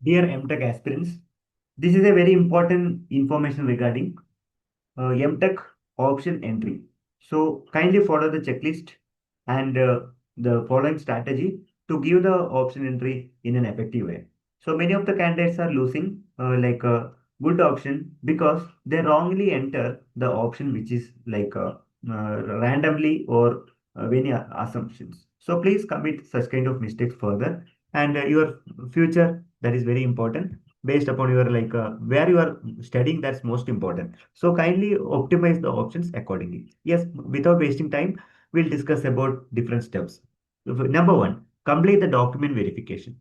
Dear M.Tech aspirants, this is a very important information regarding M.Tech option entry. So kindly follow the checklist and the following strategy to give the option entry in an effective way. So many of the candidates are losing like a good option because they wrongly enter the option which is like randomly or many assumptions. So please commit such kind of mistakes further and your future, that is very important, based upon your like where you are studying, that's most important. So kindly optimize the options accordingly. Yes, without wasting time, we'll discuss about different steps. Number one, complete the document verification.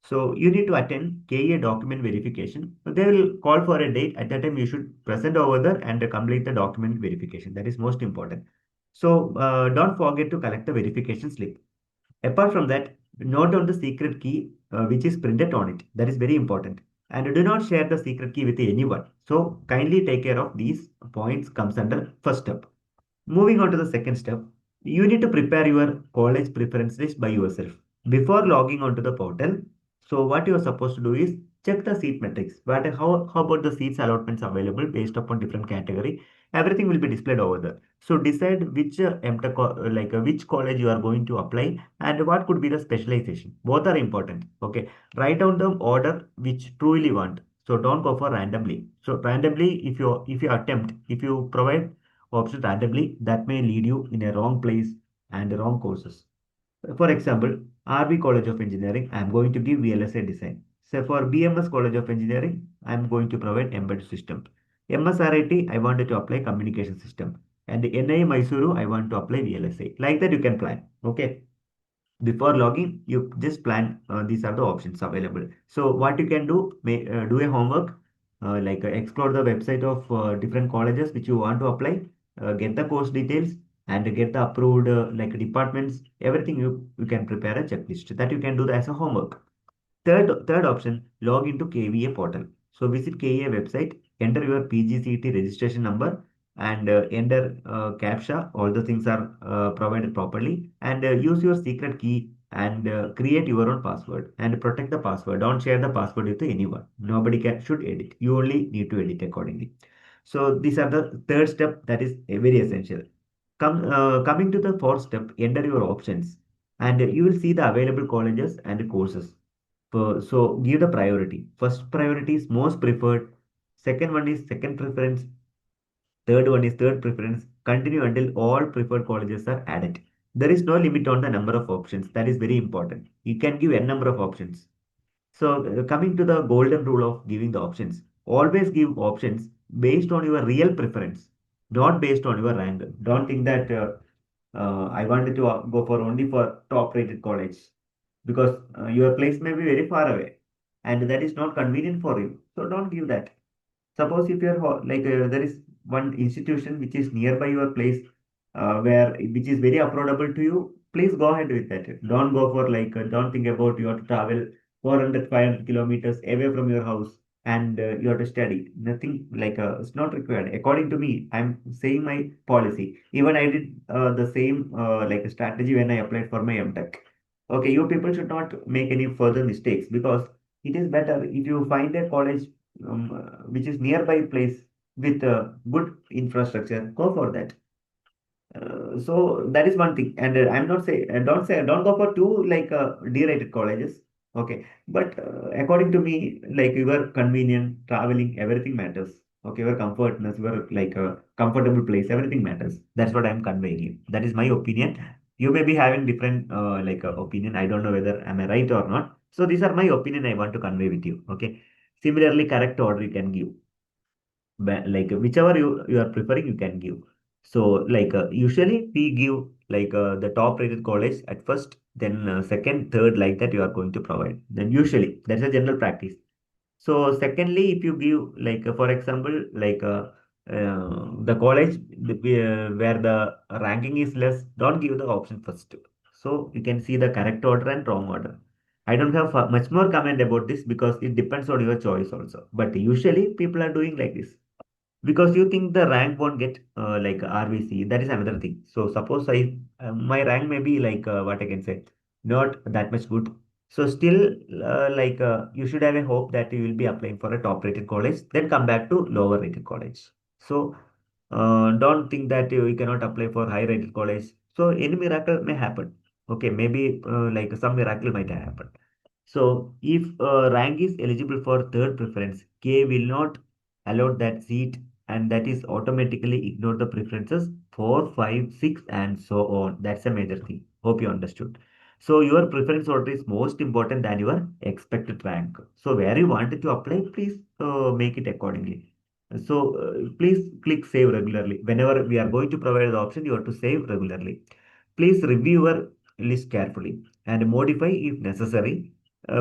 So you need to attend KEA document verification. They will call for a date. At that time, you should present over there and complete the document verification. That is most important. So don't forget to collect the verification slip. Apart from that, note down the secret key which is printed on it. That is very important. And do not share the secret key with anyone. So kindly take care of these points comes under first step. Moving on to the second step, you need to prepare your college preference list by yourself. Before logging onto the portal, so what you are supposed to do is check the seat metrics. But how about the seats allotments available based upon different category? Everything will be displayed over there. So decide which M.Tech which college you are going to apply and what could be the specialization. Both are important. Okay, write down the order which truly want. So don't go for randomly. So randomly, if you provide options randomly, that may lead you in a wrong place and the wrong courses. For example, RV College of Engineering, I am going to give VLSA design. So for BMS College of Engineering, I am going to provide embedded system. MSRIT, I wanted to apply communication system. And NI Mysuru, I want to apply VLSA. Like that, you can plan. Okay. Before logging, you just plan these are the options available. So what you can do, do a homework, explore the website of different colleges which you want to apply, get the course details and get the approved like departments, everything. You can prepare a checklist that you can do as a homework. Third option, log into KVA portal. So visit KEA website, enter your PGCET registration number and enter CAPTCHA. All the things are provided properly and use your secret key and create your own password and protect the password. Don't share the password with anyone. Nobody should edit. You only need to edit accordingly. So these are the third step that is very essential. Coming to the fourth step, enter your options and you will see the available colleges and courses. So give the priority. First priority is most preferred. Second one is second preference. Third one is third preference. Continue until all preferred colleges are added. There is no limit on the number of options. That is very important. You can give n number of options. So coming to the golden rule of giving the options. Always give options based on your real preference, not based on your rank. Don't think that I wanted to go for only for top rated college because your place may be very far away and that is not convenient for you. So don't give that. Suppose if you're there is one institution which is nearby your place where which is very affordable to you, please go ahead with that. Don't go for don't think about you have to travel 400, 500 kilometers away from your house and you have to study. Nothing it's not required. According to me, I'm saying my policy. Even I did the same strategy when I applied for my M.Tech. Okay, you people should not make any further mistakes because it is better if you find a college which is nearby place with good infrastructure, go for that. So that is one thing, and I'm not say don't go for two D-rated colleges. Okay, but according to me, like your convenient traveling, everything matters. Okay, your comfortness, your like a comfortable place, everything matters. That's what I'm conveying you. That is my opinion. You may be having different opinion. I don't know whether am I right or not. So these are my opinion. I want to convey with you. Okay. Similarly, correct order you can give whichever you are preferring you can give. So usually we give the top rated college at first, then second, third, like that you are going to provide, then usually that's a general practice. So secondly, if you give for example the college where the ranking is less, don't give the option first. So you can see the correct order and wrong order. I don't have much more comment about this because it depends on your choice also, but usually people are doing like this because you think the rank won't get RVC. That is another thing. So suppose I my rank may be what I can say, not that much good. So still, you should have a hope that you will be applying for a top rated college, then come back to lower rated college. So don't think that you cannot apply for high rated college. So any miracle may happen. Okay, maybe like some miracle might have happened. So if rank is eligible for third preference, K will not allot that seat, and that is automatically ignore the preferences 4, 5, 6, and so on. That's a major thing. Hope you understood. So your preference order is most important than your expected rank. So where you wanted to apply, please make it accordingly. So please click save regularly. Whenever we are going to provide the option, you have to save regularly. Please review your list carefully and modify if necessary.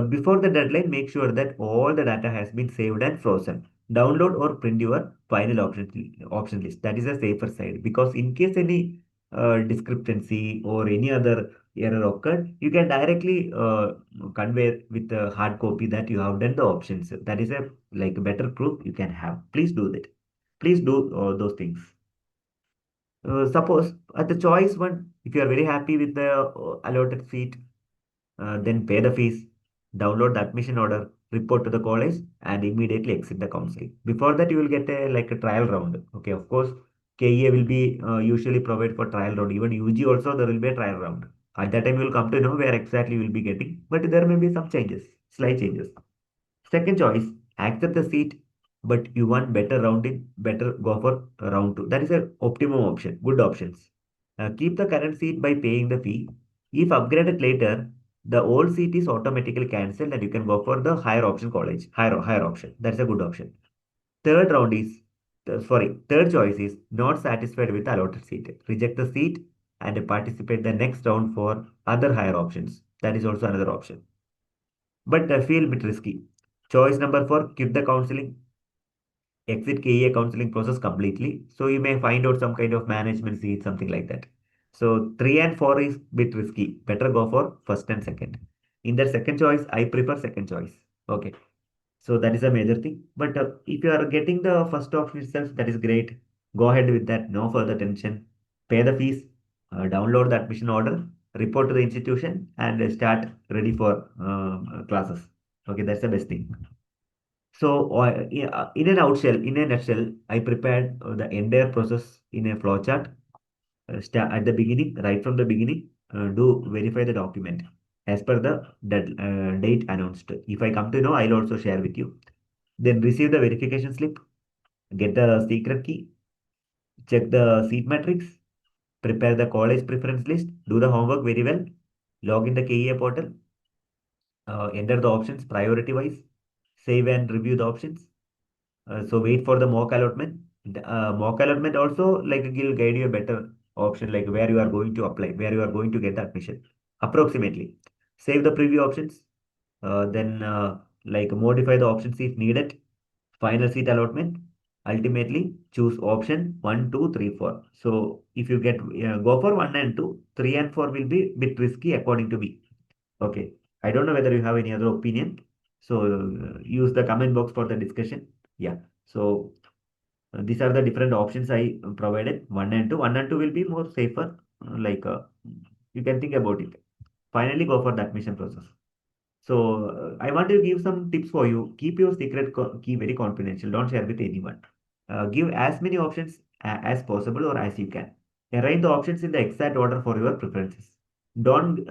Before the deadline, make sure that all the data has been saved and frozen. Download or print your final option list. That is a safer side, because in case any discrepancy or any other error occurred, you can directly convey with the hard copy that you have done the options. That is a like better proof you can have. Please do that. Please do those things. Suppose at the choice one, if you are very happy with the allotted seat, then pay the fees, download the admission order, report to the college, and immediately exit the counseling. Before that, you will get a like a trial round. Okay, of course, KEA will be usually provide for trial round. Even UG also there will be a trial round. At that time, you will come to know where exactly you will be getting, but there may be some changes, slight changes. Second choice, accept the seat, but you want better rounding, better go for round two. That is a optimum option, good options. Keep the current seat by paying the fee. If upgraded later, the old seat is automatically cancelled and you can go for the higher option college, higher option. That's a good option. Third round is, third choice is not satisfied with the allotted seat. Reject the seat and participate the next round for other higher options. That is also another option, but I feel a bit risky. Choice number four, quit the counseling, exit KEA counseling process completely. So you may find out some kind of management seat, something like that. So three and four is bit risky. Better go for first and second. In that second choice, I prefer second choice. Okay. So that is a major thing. But if you are getting the first option itself, that is great. Go ahead with that. No further tension. Pay the fees, download the admission order, report to the institution, and start ready for classes. Okay, that's the best thing. So, in a nutshell, I prepared the entire process in a flowchart. Start at the beginning, right from the beginning, do verify the document as per the date announced. If I come to know, I'll also share with you. Then receive the verification slip, get the secret key, check the seat matrix, prepare the college preference list, do the homework very well, log in the KEA portal, enter the options priority wise, save and review the options. So wait for the mock allotment. The, mock allotment also like will guide you a better option, like where you are going to apply, where you are going to get the admission approximately. Save the preview options, then like modify the options if needed. Final seat allotment. Ultimately, choose option 1, 2, 3, 4. So if you get go for 1 and 2, 3 and 4 will be bit risky according to me. Okay. I don't know whether you have any other opinion. So use the comment box for the discussion. Yeah. So these are the different options I provided. 1 and 2. 1 and 2 will be more safer. You can think about it. Finally, go for the admission process. So I want to give some tips for you. Keep your secret key very confidential. Don't share with anyone. Give as many options as possible or as you can. Arrange the options in the exact order for your preferences. Don't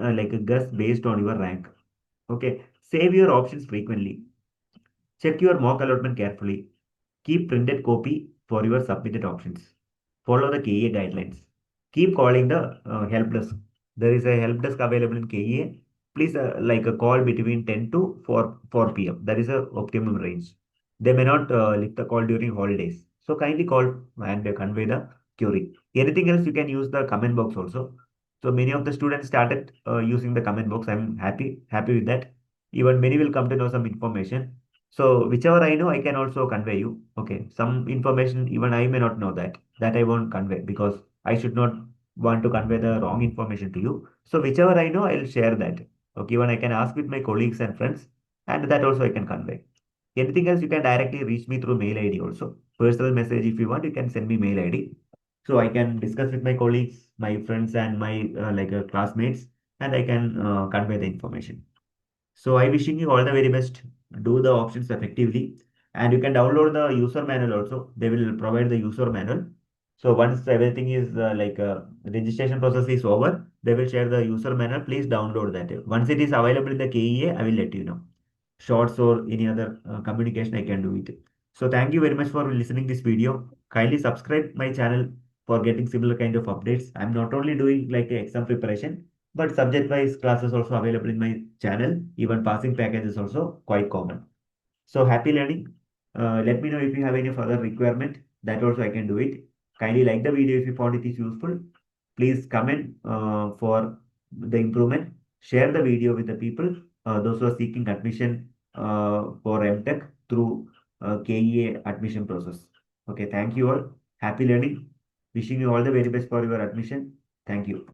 guess based on your rank. Okay. Save your options frequently. Check your mock allotment carefully. Keep printed copy for your submitted options. Follow the KEA guidelines. Keep calling the help desk. There is a help desk available in KEA. Please call between 10 to 4 p.m. That is a optimum range. They may not lift the call during holidays. So kindly call and convey the query. Anything else you can use the comment box also. So many of the students started using the comment box. I'm happy with that. Even many will come to know some information. So whichever I know, I can also convey you. Okay, some information even I may not know that I won't convey, because I should not want to convey the wrong information to you. So whichever I know, I'll share that. Okay, even I can ask with my colleagues and friends, and that also I can convey. Anything else, you can directly reach me through mail ID also. Personal message if you want, you can send me mail ID. So I can discuss with my colleagues, my friends, and my classmates, and I can convey the information. So I wishing you all the very best. Do the options effectively, and you can download the user manual also. They will provide the user manual. So once everything is registration process is over, they will share the user manual. Please download that. Once it is available in the KEA, I will let you know. Shorts or any other communication, I can do it. So thank you very much for listening this video. Kindly subscribe my channel for getting similar kind of updates. I'm not only doing like a exam preparation, but subject wise classes also available in my channel. Even passing package is also quite common. So happy learning. Let me know if you have any further requirement. That also I can do it. Kindly like the video if you found it is useful. Please comment for the improvement. Share the video with the people, those who are seeking admission for M.Tech through KEA admission process. Okay, thank you all. Happy learning. Wishing you all the very best for your admission. Thank you.